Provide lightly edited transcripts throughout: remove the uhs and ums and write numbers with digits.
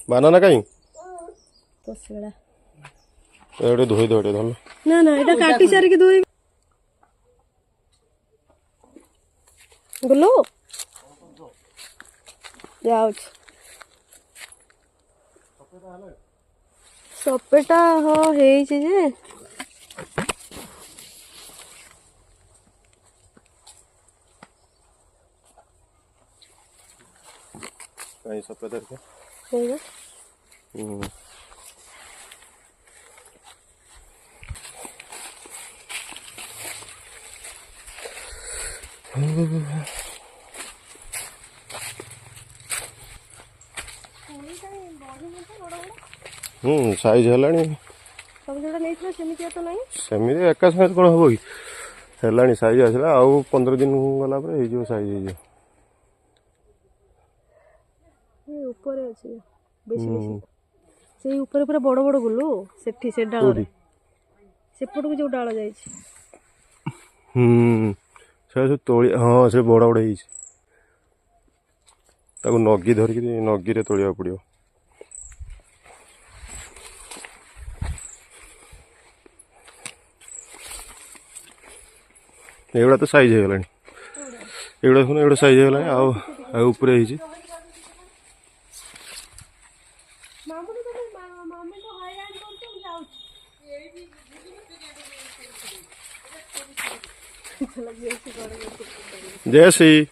बानाना कहीं एडे धोई दो धल ना ना एटा काटी सारी के धोई गुलो जाउछ सपेटा हो हेई छै जे कहीं सपेटा के हेगा साइज है सब जोड़ा नहीं था सेमिति तो नहीं सेमिति एका साइज कौन हम कि है साइज आसला आउ 15 दिन गला पर साइज ये ऊपर अछि बेसी बेसी से ऊपर पूरा बड़ बड़ गुलो सेठी से डाल रे सेपट को जो डाल जाय छै से तोली हाँ से बड़ बड़ है ताको नगी धरिक नगी रे तोलिया पड़ियो एगुड़ा तो साइज है एगुड़ा सुन एगुड़ा साइज है आउ ऊपर है जैसी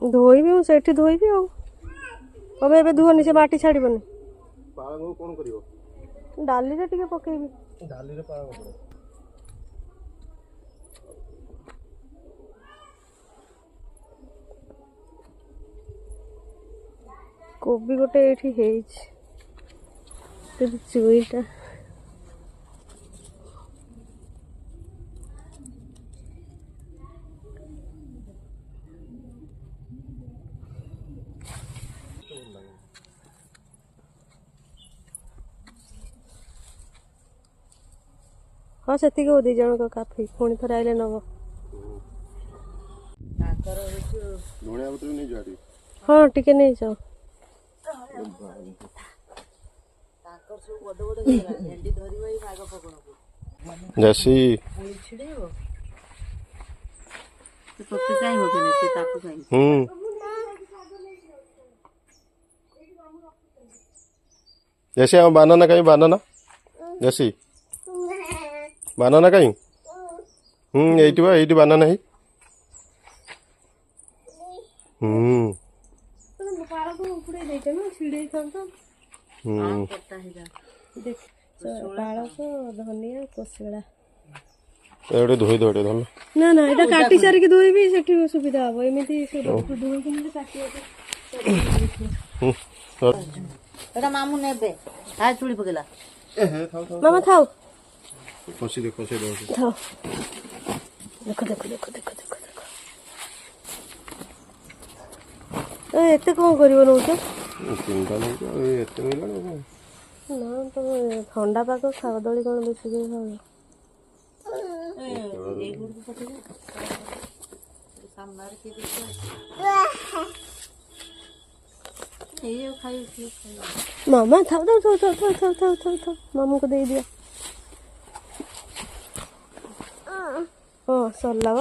धोई भी सेठी धोई भी आम ए धुअनी से माटी छाड़बनी कौन करियो डाली रे टिके पकेबी डाली रे पाळा पड़े कोबी गोटे एठी हेइछ ते चुईटा हाँ से दी जन को काफी पुणी थोड़े आइले नब हाँ टिके नहीं जाओ जैसी जैसे हम बनाना कहीं बनाना जैसी बनाना कहीं ये बनाना है एडे धोई दो धल ना ना एटा काटी सारी के धोई भी सेठी सुविधा हो एमिति से धोई के नहीं काटी एटा मामू नेबे हाय चुड़ी पकेला मामा खाओ खोसी दे खाओ देखो देखो देखो देखो देखो देखो एते कौन करिवो नउछ चिंता नहीं एते मिलानो ना तो ठंडा पाक खावा दली कौन बेसी के खाओ मामा थाओ थाओ थाओ थाओ थाओ थाओ थाओ थाओ थाओ मामू को दे दिया हाँ सरला